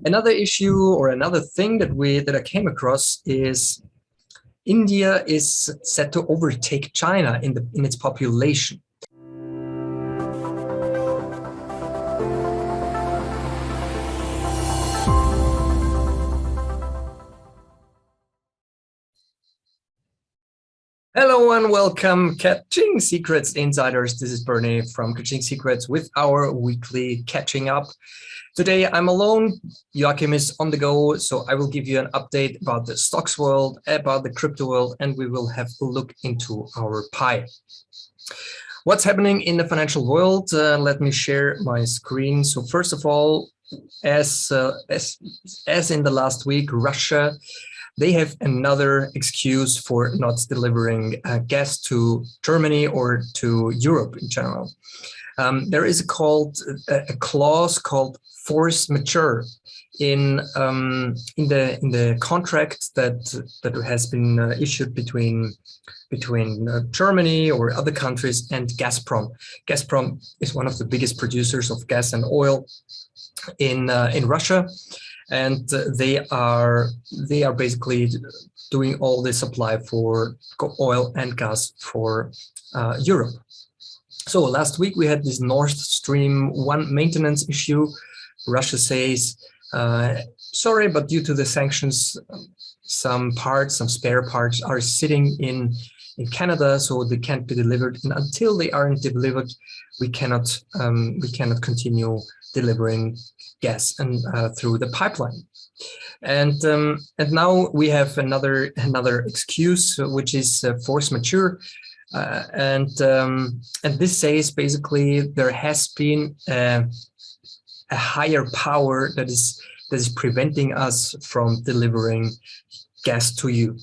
Another issue or another thing that I came across is India is set to overtake China in its population. Hello and welcome, Catching Secrets Insiders. This is Bernie from Catching Secrets with our weekly catching up. Today I'm alone. Joachim is on the go, so I will give you an update about the stocks world, about the crypto world, and we will have a look into our pie. What's happening in the financial world? Let me share my screen. So first of all, as in the last week, Russia, they have another excuse for not delivering gas to Germany or to Europe in general. There is a clause called force majeure in the contract that has been issued between Germany or other countries and Gazprom. Gazprom is one of the biggest producers of gas and oil in Russia. And they are basically doing all the supply for oil and gas for Europe. So last week we had this Nord Stream 1 maintenance issue. Russia says, sorry, but due to the sanctions, some spare parts are sitting in Canada, so they can't be delivered. And until they aren't delivered, we cannot continue delivering gas and through the pipeline. And now we have another excuse, which is force majeure, and this says basically there has been a higher power that is preventing us from delivering gas to you.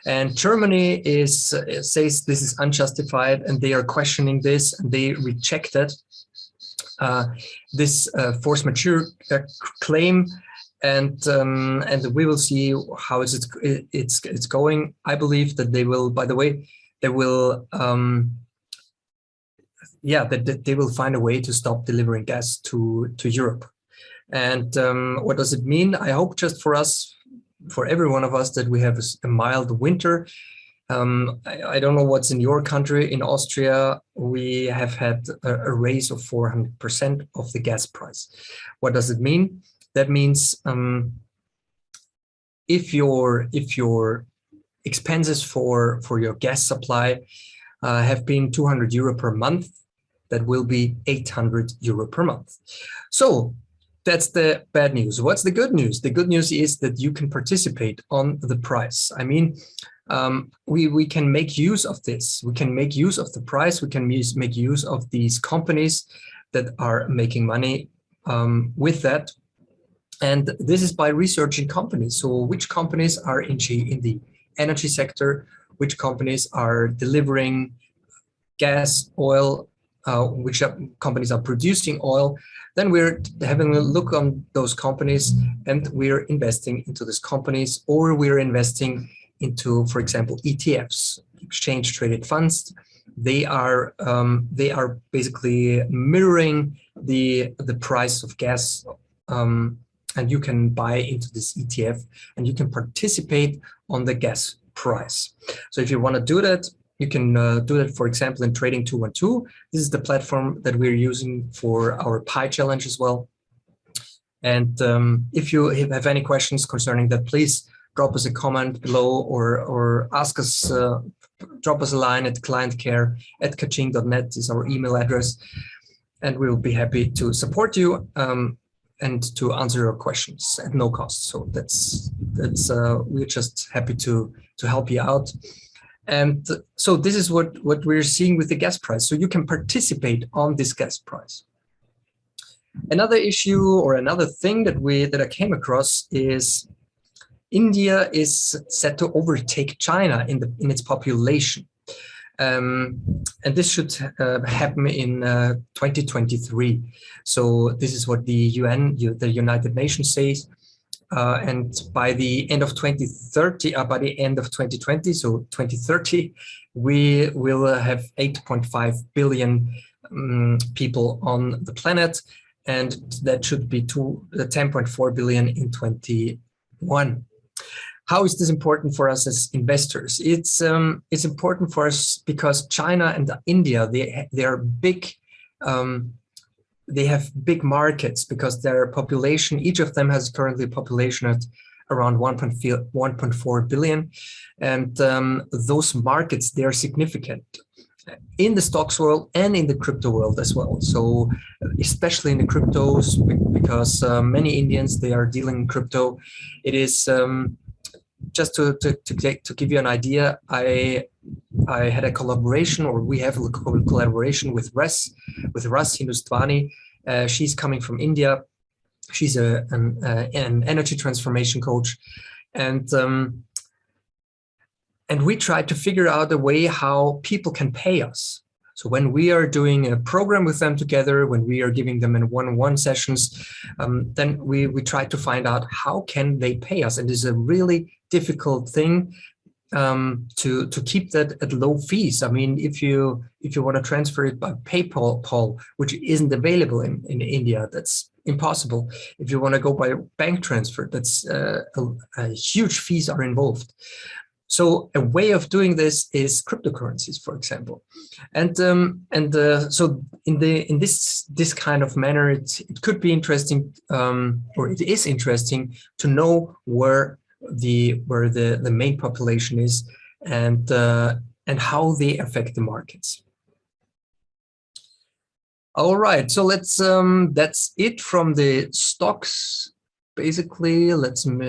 And Germany says this is unjustified, and they are questioning this, and they rejected this force majeure claim, and we will see how it's going. I believe that they will. By the way, they will. That they will find a way to stop delivering gas to Europe. And what does it mean? I hope just for us, for every one of us, that we have a mild winter. I don't know what's in your country. In Austria, we have had a raise of 400% of the gas price. What does it mean? That means if your expenses for your gas supply have been 200 euro per month, that will be 800 euro per month. So that's the bad news. What's the good news? The good news is that you can participate on the price. I mean, we can make use of this. We can make use of the price. We can make use of these companies that are making money with that. And this is by researching companies. So which companies are in the energy sector, which companies are delivering gas, oil, which companies are producing oil. Then we're having a look on those companies, and we're investing into these companies, or we're investing into, for example, ETFs, exchange traded funds. They are basically mirroring the price of gas, and you can buy into this ETF, and you can participate on the gas price. So if you want to do that, you can do that, for example, in Trading 212. This is the platform that we're using for our Pi challenge as well. And if you have any questions concerning that, please drop us a comment below, or ask us, drop us a line at clientcare@kaching.net is our email address, and we will be happy to support you and to answer your questions at no cost. So that's we're just happy to help you out. And so this is what we're seeing with the gas price. So you can participate on this gas price. Another issue or another thing that I came across is India is set to overtake China in its population. And this should happen in 2023. So this is what the UN, the United Nations, says. And by the end of 2030, by the end of 2020, so 2030, we will have 8.5 billion people on the planet. and that should be to 10.4 billion in 21. How is this important for us as investors? It's important for us because China and India, they are big. They have big markets because their population, each of them has currently a population at around 1.4 billion. And those markets, they are significant in the stocks world and in the crypto world as well. So especially in the cryptos, because many Indians, they are dealing in crypto. It is just to give you an idea, I had a collaboration, or we have a collaboration with Ras Hindustwani. She's coming from India. She's an energy transformation coach, and we try to figure out a way how people can pay us. So when we are doing a program with them together, when we are giving them in one-on-one sessions, then we try to find out how can they pay us. And it's a really difficult thing to keep that at low fees. I mean, if you want to transfer it by PayPal, which isn't available in India, that's impossible. If you want to go by bank transfer, that's huge fees are involved. So a way of doing this is cryptocurrencies, for example, and so in this kind of manner, it could be interesting, or it is interesting to know where the main population is, and how they affect the markets. All right, so let's that's it from the stocks. Basically, let's have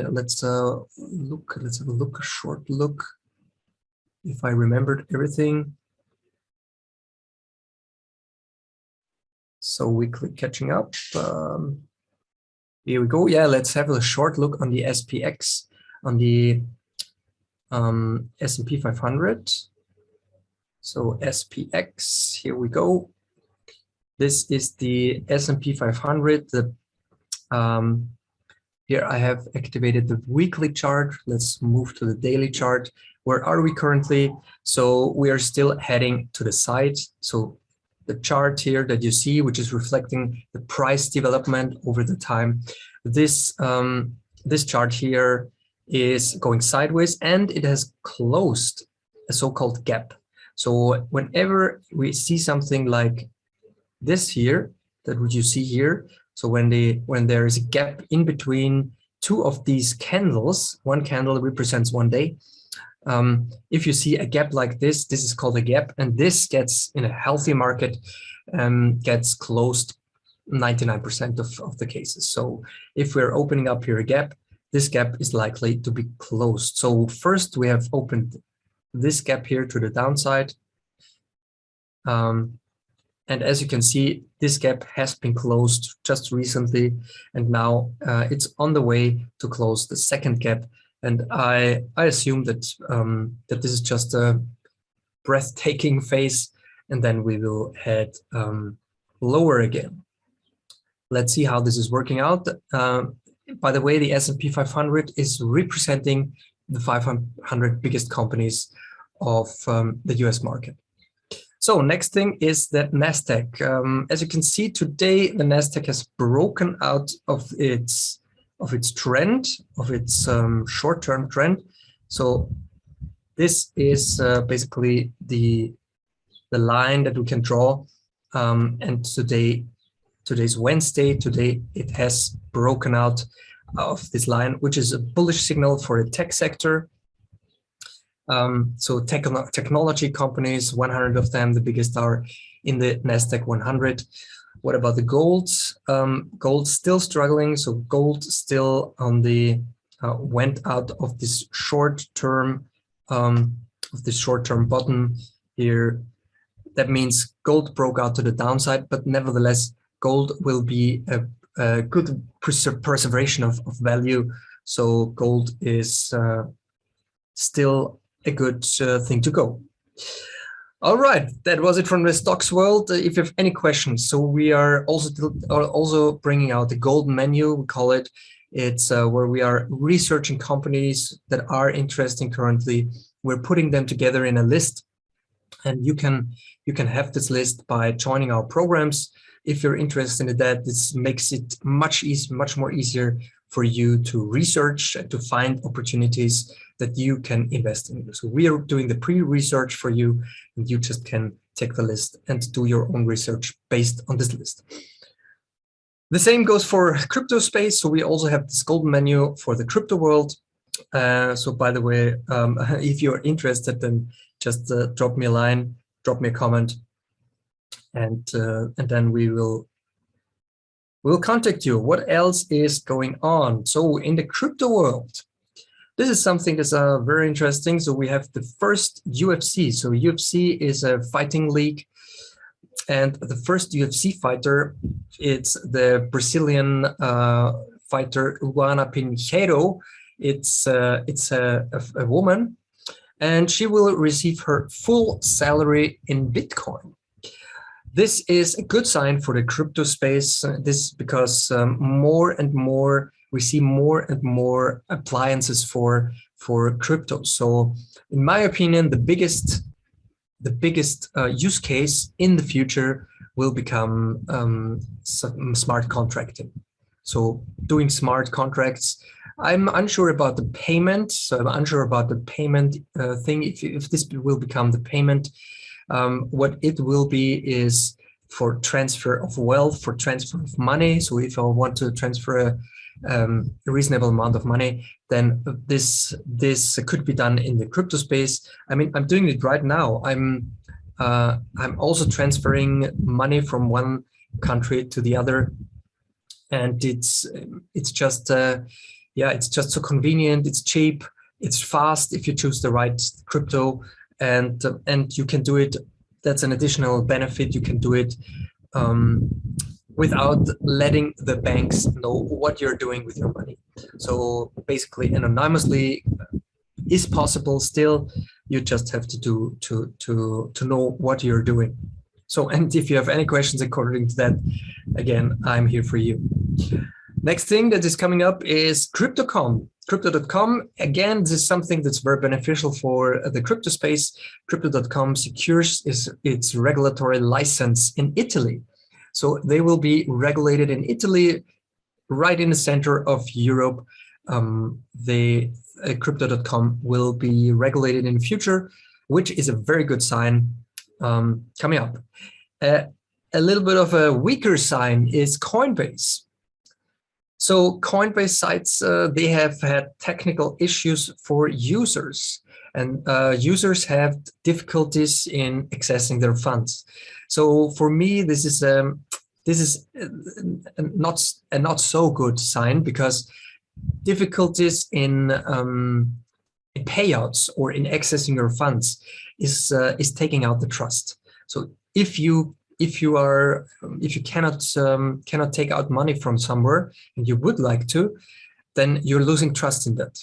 a short look, if I remembered everything. So we click catching up. Here we go. Yeah, let's have a short look on the SPX, on the S&P 500. So SPX, here we go. This is the S&P 500. Here I have activated the weekly chart. Let's move to the daily chart. Where are we currently? So we are still heading to the side. So the chart here that you see, which is reflecting the price development over the time, this chart here is going sideways, and it has closed a so-called gap. So whenever we see something like this here, that what you see here, so when there is a gap in between two of these candles, one candle represents one day. If you see a gap like this, this is called a gap, and this gets, in a healthy market, gets closed 99% of the cases. So if we're opening up here a gap, this gap is likely to be closed. So first we have opened this gap here to the downside. And as you can see, this gap has been closed just recently, and now it's on the way to close the second gap. And I assume that that this is just a breathtaking phase, and then we will head lower again. Let's see how this is working out. By the way, the S&P 500 is representing the 500 biggest companies of the US market. So next thing is the Nasdaq. As you can see today, the Nasdaq has broken out of its trend, of its short-term trend. So this is basically the line that we can draw. And today's Wednesday. Today it has broken out of this line, which is a bullish signal for the tech sector. So technology companies, 100 of them, the biggest are in the Nasdaq 100. What about the gold? Gold still struggling. So gold still on the went out of this short-term bottom here. That means gold broke out to the downside, but nevertheless, gold will be a good preservation of value. So gold is still a good thing to go. All right, that was it from the stocks world. If you have any questions, so we are also bringing out the golden menu, we call it. It's where we are researching companies that are interesting currently. We're putting them together in a list, and you can have this list by joining our programs. if you're interested in that, this makes it much more easier for you to research and to find opportunities that you can invest in. So we are doing the pre-research for you, and you just can take the list and do your own research based on this list. The same goes for crypto space. So we also have this golden menu for the crypto world. So by the way, if you're interested, then just drop me a line, drop me a comment, and then we'll contact you. What else is going on? So in the crypto world, this is something that's very interesting. So we have the first UFC. So UFC is a fighting league, and the first UFC fighter, it's the Brazilian fighter Luana Pinheiro. It's a woman, and she will receive her full salary in Bitcoin. This is a good sign for the crypto space. This because more and more we see more and more appliances for crypto. So, in my opinion, the biggest use case in the future will become smart contracting. So, doing smart contracts. I'm unsure about the payment. So I'm unsure about the payment thing. If this will become the payment. What it will be is for transfer of wealth, for transfer of money. So if I want to transfer a reasonable amount of money, then this could be done in the crypto space. I mean, I'm doing it right now. I'm also transferring money from one country to the other, and it's just it's just so convenient. It's cheap. It's fast if you choose the right crypto. And you can do it. That's an additional benefit. You can do it without letting the banks know what you're doing with your money. So basically, anonymously is possible. Still, you just have to know what you're doing. So, and if you have any questions according to that, again, I'm here for you. Next thing that is coming up is Crypto.com. Crypto.com, again, this is something that's very beneficial for the crypto space. Crypto.com secures its regulatory license in Italy. So they will be regulated in Italy, right in the center of Europe. Crypto.com will be regulated in the future, which is a very good sign coming up. A little bit of a weaker sign is Coinbase. So Coinbase sites, they have had technical issues for users, and users have difficulties in accessing their funds. So for me, this is not so good sign, because difficulties in payouts or in accessing your funds is taking out the trust. So if you cannot take out money from somewhere and you would like to, then you're losing trust in that.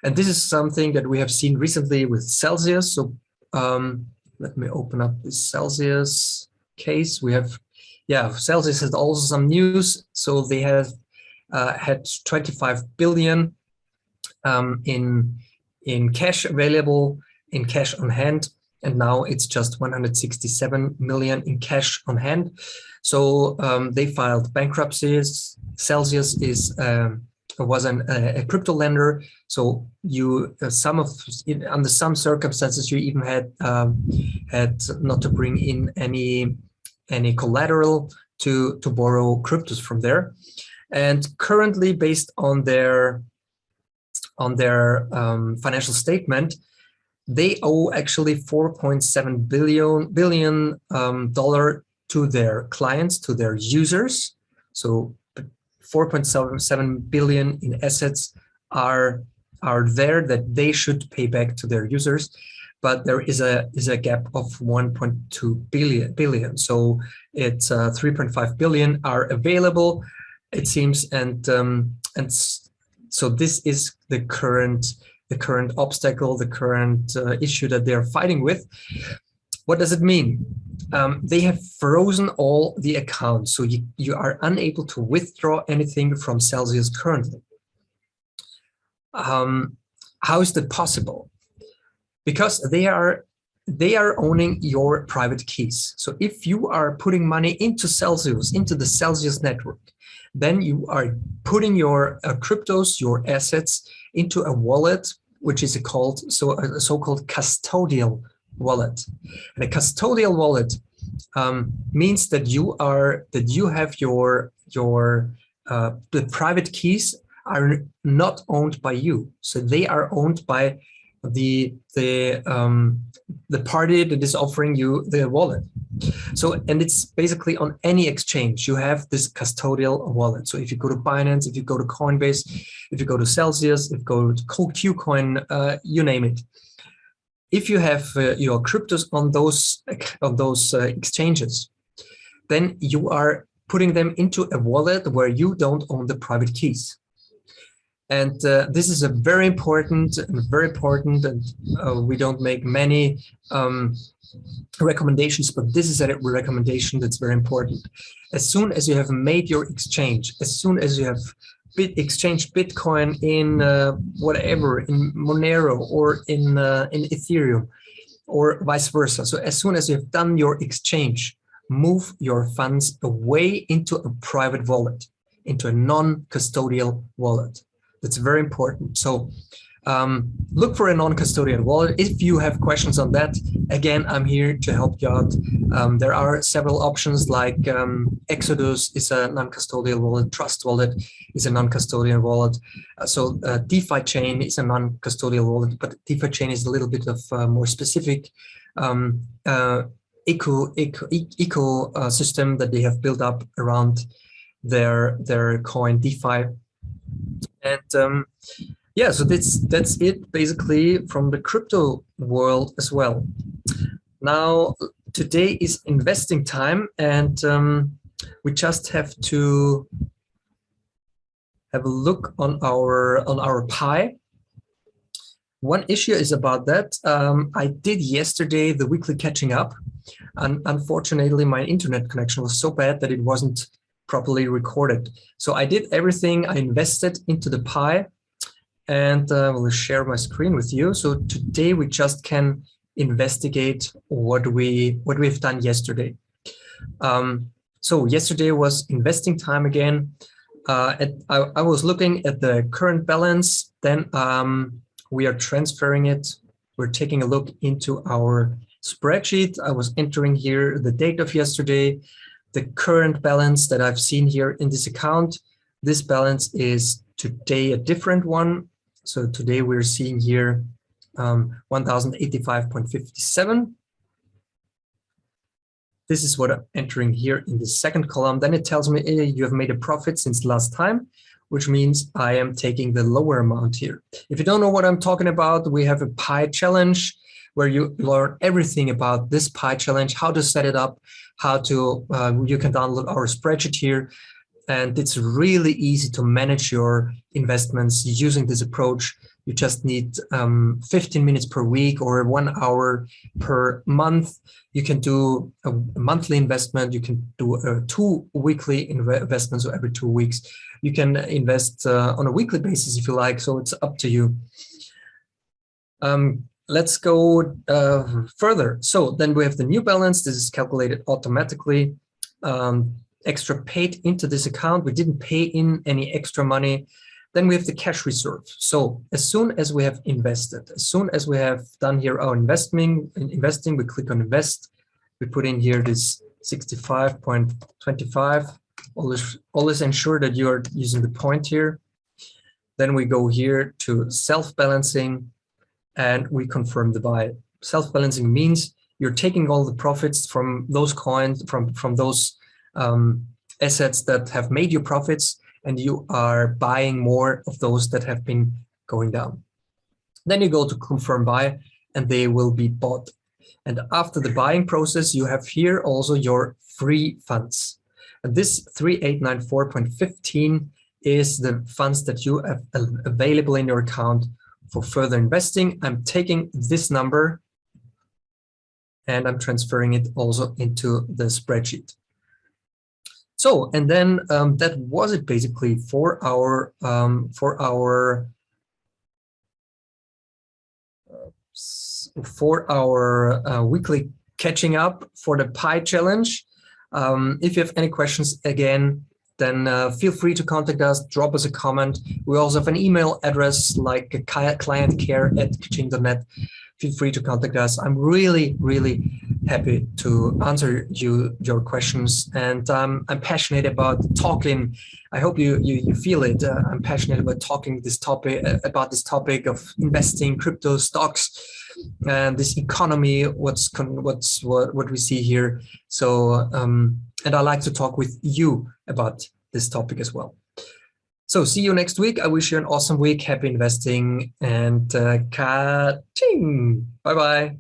And this is something that we have seen recently with Celsius. So let me open up this Celsius case. We have, Celsius has also some news. So they have had 25 billion in cash available, in cash on hand. And now it's just 167 million in cash on hand. So they filed bankruptcy. Celsius was a crypto lender. So under some circumstances, you even had not to bring in any collateral to borrow cryptos from there. And currently, based on their financial statement, they owe actually $4.7 billion to their clients, to their users. So 4.7 billion in assets are there that they should pay back to their users, but there is a gap of 1.2 billion. So it's 3.5 billion are available, it seems, and so this is the current obstacle, the current issue that they're fighting with. What does it mean? They have frozen all the accounts, so you are unable to withdraw anything from Celsius currently. How is that possible? Because they are they are owning your private keys. So if you are putting money into Celsius, into the Celsius network, then you are putting your cryptos, your assets into a wallet, which is a so-called custodial wallet. And a custodial wallet means that you have the private keys are not owned by you, so they are owned by the party that is offering you the wallet. So, and it's basically on any exchange you have this custodial wallet. So if you go to Binance, if you go to Coinbase, if you go to Celsius, if you go to KuCoin, you name it. If you have your cryptos on those exchanges, then you are putting them into a wallet where you don't own the private keys. And this is a very important, and we don't make many recommendations, but this is a recommendation that's very important. As soon as you have made your exchange, as soon as you have exchanged Bitcoin in whatever, in Monero or in Ethereum, or vice versa. So as soon as you've done your exchange, move your funds away into a private wallet, into a non-custodial wallet. That's very important. So look for a non-custodial wallet. If you have questions on that, again, I'm here to help you out. There are several options like Exodus is a non-custodial wallet, Trust Wallet is a non-custodial wallet. So DeFi Chain is a non-custodial wallet, but DeFi Chain is a little bit of more specific ecosystem that they have built up around their coin DeFi. And yeah, so that's it basically from the crypto world as well. Now, today is investing time, and we just have to have a look on our pie. One issue is about that. I did yesterday the weekly catching up, and unfortunately my internet connection was so bad that it wasn't properly recorded. So I did everything. I invested into the pie, and we'll share my screen with you. So today we just can investigate what we've done yesterday. So yesterday was investing time again. I was looking at the current balance. Then we are transferring it. We're taking a look into our spreadsheet. I was entering here the date of yesterday, the current balance that I've seen here in this account. This balance is today a different one. So today we're seeing here 1085.57. This is what I'm entering here in the second column. Then it tells me you have made a profit since last time, which means I am taking the lower amount here. If you don't know what I'm talking about, we have a pie challenge where you learn everything about this pie challenge, how to set it up, how to, you can download our spreadsheet here. And it's really easy to manage your investments using this approach. You just need 15 minutes per week or 1 hour per month. You can do a monthly investment. You can do 2 weekly investments, so every 2 weeks. You can invest on a weekly basis if you like, so it's up to you. Let's go further. So then we have the new balance. This is calculated automatically. Extra paid into this account. We didn't pay in any extra money. Then we have the cash reserve. So as soon as we have invested, as soon as we have done here our investing, we click on invest. We put in here this 65.25. Always ensure that you are using the point here. Then we go here to self-balancing and we confirm the buy. Self-balancing means you're taking all the profits from those coins, from those assets that have made you profits, and you are buying more of those that have been going down. Then you go to confirm buy and they will be bought. And after the buying process, you have here also your free funds. And this 3894.15 is the funds that you have available in your account for further investing. I'm taking this number and I'm transferring it also into the spreadsheet. So, and then that was it basically for our for our weekly catching up for the pie challenge. If you have any questions again, then feel free to contact us, drop us a comment. We also have an email address like clientcare@kaching.net. Feel free to contact us. I'm really, really happy to answer your questions, and I'm passionate about talking. I hope you feel it. I'm passionate about talking about this topic of investing, crypto, stocks, and this economy. What we see here. So, and I like to talk with you about this topic as well. So see you next week. I wish you an awesome week. Happy investing, and ka-ching. Bye-bye.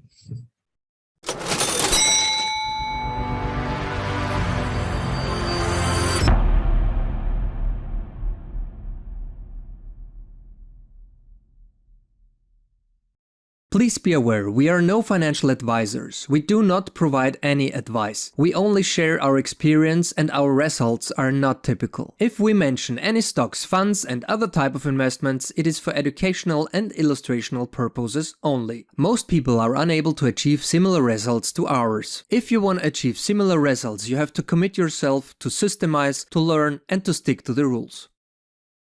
Please be aware, we are no financial advisors. We do not provide any advice. We only share our experience, and our results are not typical. If we mention any stocks, funds and other type of investments, it is for educational and illustrational purposes only. Most people are unable to achieve similar results to ours. If you want to achieve similar results, you have to commit yourself to systemize, to learn and to stick to the rules.